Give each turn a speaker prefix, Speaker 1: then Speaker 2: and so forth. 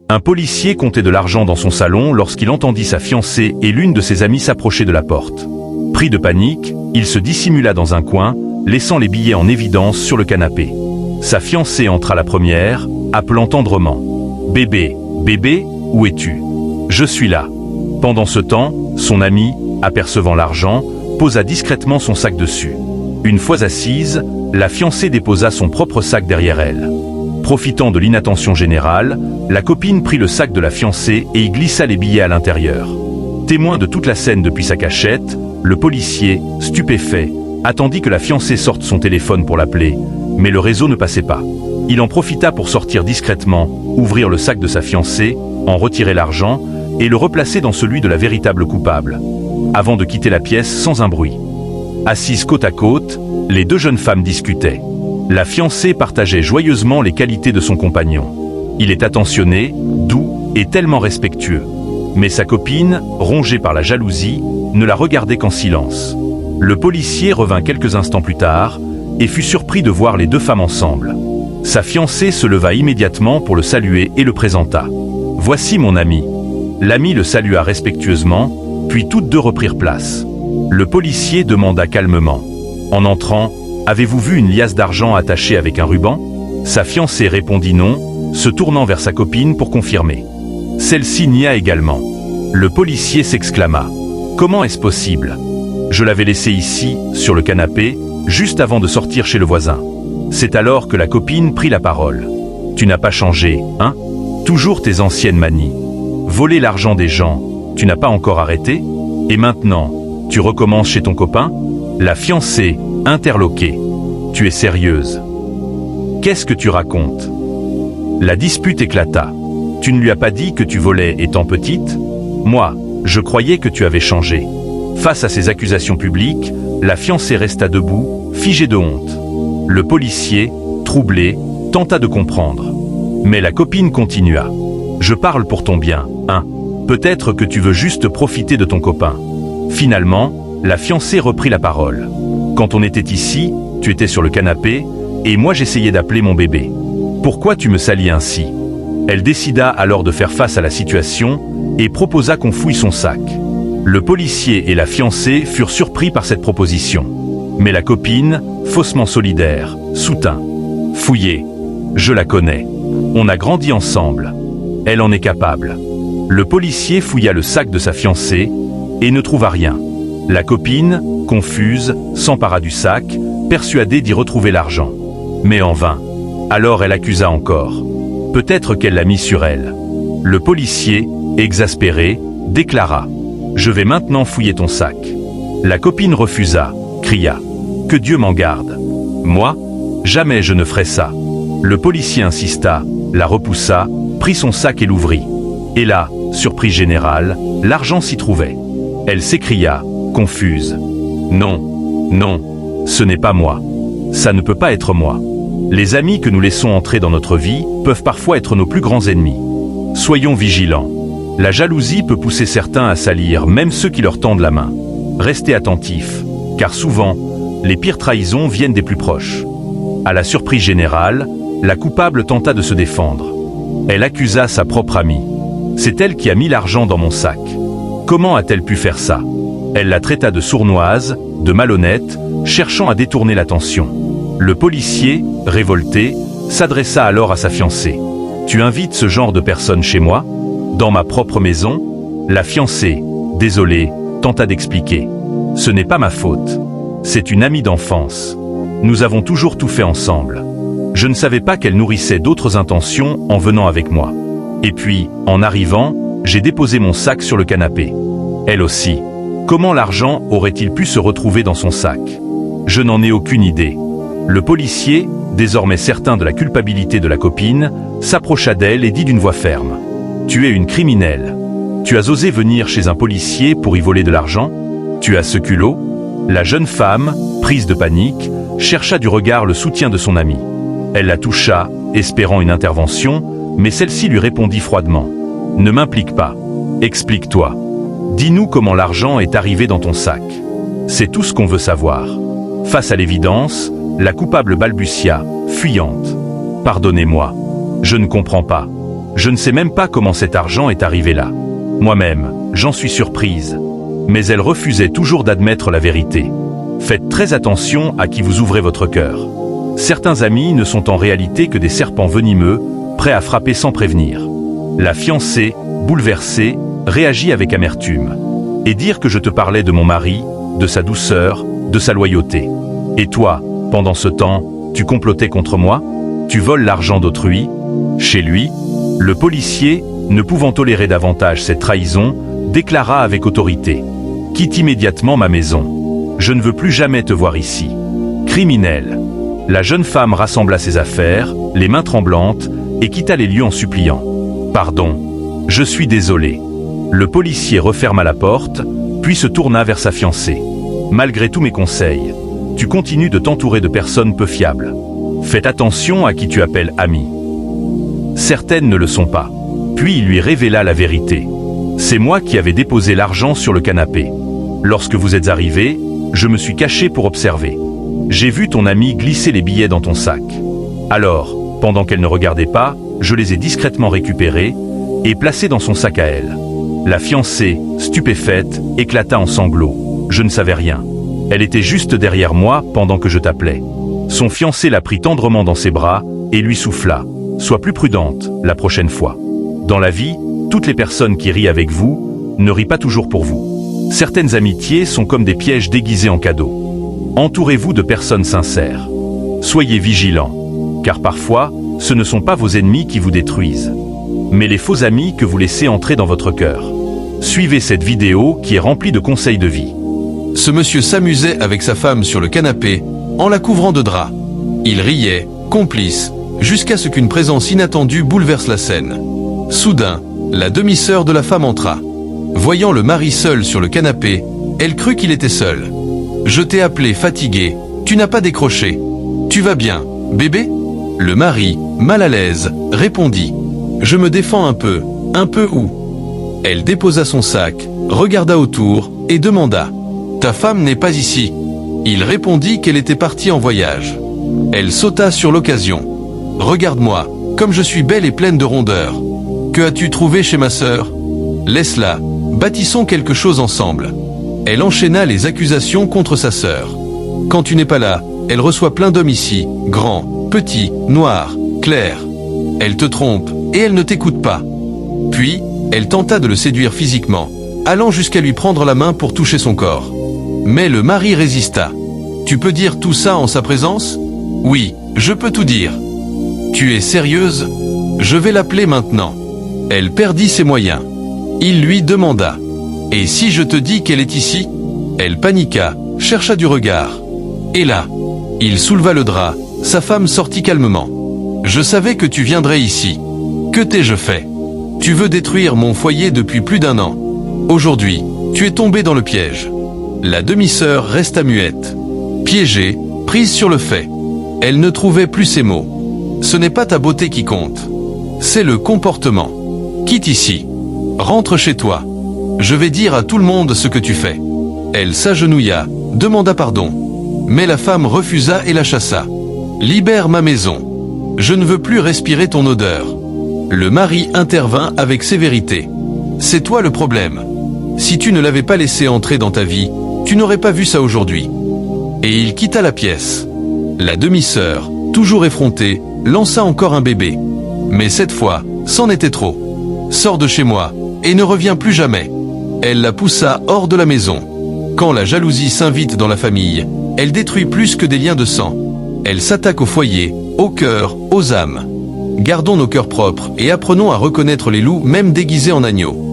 Speaker 1: Un policier comptait de l'argent dans son salon lorsqu'il entendit sa fiancée et l'une de ses amies s'approcher de la porte. Pris de panique, il se dissimula dans un coin, laissant les billets en évidence sur le canapé. Sa fiancée entra la première, appelant tendrement. « Bébé, bébé, où es-tu ? Je suis là. » Pendant ce temps, son amie, apercevant l'argent, posa discrètement son sac dessus. Une fois assise, la fiancée déposa son propre sac derrière elle. Profitant de l'inattention générale, la copine prit le sac de la fiancée et y glissa les billets à l'intérieur. Témoin de toute la scène depuis sa cachette, le policier, stupéfait, attendit que la fiancée sorte son téléphone pour l'appeler, mais le réseau ne passait pas. Il en profita pour sortir discrètement, ouvrir le sac de sa fiancée, en retirer l'argent et le replacer dans celui de la véritable coupable, avant de quitter la pièce sans un bruit. Assises côte à côte, les deux jeunes femmes discutaient. La fiancée partageait joyeusement les qualités de son compagnon. Il est attentionné, doux et tellement respectueux. Mais sa copine, rongée par la jalousie, ne la regardait qu'en silence. Le policier revint quelques instants plus tard et fut surpris de voir les deux femmes ensemble. Sa fiancée se leva immédiatement pour le saluer et le présenta. « Voici mon ami. » L'ami le salua respectueusement, puis toutes deux reprirent place. Le policier demanda calmement. En entrant, « Avez-vous vu une liasse d'argent attachée avec un ruban ?» Sa fiancée répondit non, se tournant vers sa copine pour confirmer. Celle-ci nia également. Le policier s'exclama. « Comment est-ce possible ? Je l'avais laissé ici, sur le canapé, juste avant de sortir chez le voisin. » C'est alors que la copine prit la parole. « Tu n'as pas changé, hein ? Toujours tes anciennes manies. Voler l'argent des gens, tu n'as pas encore arrêté ? Et maintenant, tu recommences chez ton copain ? » La fiancée, interloquée. « Tu es sérieuse ? Qu'est-ce que tu racontes ?» La dispute éclata. « Tu ne lui as pas dit que tu volais étant petite ? Moi, je croyais que tu avais changé. » Face à ces accusations publiques, la fiancée resta debout, figée de honte. Le policier, troublé, tenta de comprendre. Mais la copine continua. « Je parle pour ton bien, hein ? Peut-être que tu veux juste profiter de ton copain. » Finalement, la fiancée reprit la parole. « Quand on était ici, tu étais sur le canapé, et moi j'essayais d'appeler mon bébé. Pourquoi tu me salis ainsi ?» Elle décida alors de faire face à la situation et proposa qu'on fouille son sac. Le policier et la fiancée furent surpris par cette proposition. Mais la copine, faussement solidaire, soutint. « Fouillez, je la connais. On a grandi ensemble. Elle en est capable. » Le policier fouilla le sac de sa fiancée et ne trouva rien. La copine, confuse, s'empara du sac, persuadée d'y retrouver l'argent. Mais en vain. Alors elle accusa encore. Peut-être qu'elle l'a mis sur elle. Le policier, exaspéré, déclara. « Je vais maintenant fouiller ton sac. » La copine refusa, cria. « Que Dieu m'en garde. Moi, jamais je ne ferai ça. » Le policier insista, la repoussa, prit son sac et l'ouvrit. Et là, surprise générale, l'argent s'y trouvait. Elle s'écria, confuse. « Non, non, ce n'est pas moi. Ça ne peut pas être moi. » Les amis que nous laissons entrer dans notre vie peuvent parfois être nos plus grands ennemis. Soyons vigilants. La jalousie peut pousser certains à salir même ceux qui leur tendent la main. Restez attentifs, car souvent, les pires trahisons viennent des plus proches. À la surprise générale, la coupable tenta de se défendre. Elle accusa sa propre amie. « C'est elle qui a mis l'argent dans mon sac. Comment a-t-elle pu faire ça ?» Elle la traita de sournoise, de malhonnête, cherchant à détourner l'attention. Le policier, révolté, s'adressa alors à sa fiancée. « Tu invites ce genre de personnes chez moi ? Dans ma propre maison ?» La fiancée, désolée, tenta d'expliquer. « Ce n'est pas ma faute. C'est une amie d'enfance. Nous avons toujours tout fait ensemble. Je ne savais pas qu'elle nourrissait d'autres intentions en venant avec moi. Et puis, en arrivant, j'ai déposé mon sac sur le canapé. Elle aussi. Comment l'argent aurait-il pu se retrouver dans son sac ? Je n'en ai aucune idée. » Le policier, désormais certain de la culpabilité de la copine, s'approcha d'elle et dit d'une voix ferme. « Tu es une criminelle. Tu as osé venir chez un policier pour y voler de l'argent ? Tu as ce culot ?» La jeune femme, prise de panique, chercha du regard le soutien de son amie. Elle la toucha, espérant une intervention, mais celle-ci lui répondit froidement. « Ne m'implique pas. Explique-toi. Dis-nous comment l'argent est arrivé dans ton sac. C'est tout ce qu'on veut savoir. » Face à l'évidence, la coupable balbutia, fuyante. « Pardonnez-moi. Je ne comprends pas. Je ne sais même pas comment cet argent est arrivé là. Moi-même, j'en suis surprise. Mais elle refusait toujours d'admettre la vérité. Faites très attention à qui vous ouvrez votre cœur. Certains amis ne sont en réalité que des serpents venimeux, prêts à frapper sans prévenir. La fiancée, bouleversée, réagit avec amertume. Et dire que je te parlais de mon mari, de sa douceur, de sa loyauté. Et toi, pendant ce temps, tu complotais contre moi? Tu voles l'argent d'autrui? Chez lui, le policier, ne pouvant tolérer davantage cette trahison, déclara avec autorité: quitte immédiatement ma maison. Je ne veux plus jamais te voir ici. Criminel. La jeune femme rassembla ses affaires, les mains tremblantes, et quitta les lieux en suppliant: pardon, je suis désolé. Le policier referma la porte, puis se tourna vers sa fiancée. Malgré tous mes conseils, tu continues de t'entourer de personnes peu fiables. Faites attention à qui tu appelles ami. Certaines ne le sont pas. Puis il lui révéla la vérité. C'est moi qui avais déposé l'argent sur le canapé. Lorsque vous êtes arrivé, je me suis caché pour observer. J'ai vu ton amie glisser les billets dans ton sac. Alors, pendant qu'elle ne regardait pas, je les ai discrètement récupérés et placés dans son sac à elle. La fiancée, stupéfaite, éclata en sanglots. Je ne savais rien. Elle était juste derrière moi pendant que je t'appelais. Son fiancé la prit tendrement dans ses bras et lui souffla: sois plus prudente la prochaine fois. Dans la vie, toutes les personnes qui rient avec vous ne rient pas toujours pour vous. Certaines amitiés sont comme des pièges déguisés en cadeaux. Entourez-vous de personnes sincères. Soyez vigilants, car parfois, ce ne sont pas vos ennemis qui vous détruisent, mais les faux amis que vous laissez entrer dans votre cœur. Suivez cette vidéo qui est remplie de conseils de vie.
Speaker 2: Ce monsieur s'amusait avec sa femme sur le canapé, en la couvrant de drap. Il riait, complice, jusqu'à ce qu'une présence inattendue bouleverse la scène. Soudain, la demi-sœur de la femme entra. Voyant le mari seul sur le canapé, elle crut qu'il était seul. « Je t'ai appelé fatigué, tu n'as pas décroché. Tu vas bien, bébé ?» Le mari, mal à l'aise, répondit: « Je me défends un peu où ?» Elle déposa son sac, regarda autour et demanda: « Ta femme n'est pas ici ?» Il répondit qu'elle était partie en voyage. Elle sauta sur l'occasion. « Regarde-moi, comme je suis belle et pleine de rondeur. Que as-tu trouvé chez ma sœur? Laisse-la, bâtissons quelque chose ensemble. » Elle enchaîna les accusations contre sa sœur. « Quand tu n'es pas là, elle reçoit plein d'hommes ici, grands, petits, noirs, clairs. Elle te trompe et elle ne t'écoute pas. » Puis, elle tenta de le séduire physiquement, allant jusqu'à lui prendre la main pour toucher son corps. Mais le mari résista. « Tu peux dire tout ça en sa présence? »« Oui, je peux tout dire. »« Tu es sérieuse? Je vais l'appeler maintenant. » Elle perdit ses moyens. Il lui demanda: « Et si je te dis qu'elle est ici ?» Elle paniqua, chercha du regard. Et là, il souleva le drap, sa femme sortit calmement. « Je savais que tu viendrais ici. Que t'ai-je fait? Tu veux détruire mon foyer depuis plus d'1 an. Aujourd'hui, tu es tombé dans le piège. » La demi-sœur resta muette. Piégée, prise sur le fait. Elle ne trouvait plus ses mots. « Ce n'est pas ta beauté qui compte. C'est le comportement. Quitte ici. Rentre chez toi. Je vais dire à tout le monde ce que tu fais. » Elle s'agenouilla, demanda pardon. Mais la femme refusa et la chassa. « Libère ma maison. Je ne veux plus respirer ton odeur. » Le mari intervint avec sévérité. « C'est toi le problème. Si tu ne l'avais pas laissé entrer dans ta vie, tu n'aurais pas vu ça aujourd'hui. » Et il quitta la pièce. La demi-sœur, toujours effrontée, lança encore un bébé. Mais cette fois, c'en était trop. « Sors de chez moi, et ne reviens plus jamais. » Elle la poussa hors de la maison. Quand la jalousie s'invite dans la famille, elle détruit plus que des liens de sang. Elle s'attaque au foyer, au cœur, aux âmes. Gardons nos cœurs propres et apprenons à reconnaître les loups même déguisés en agneaux.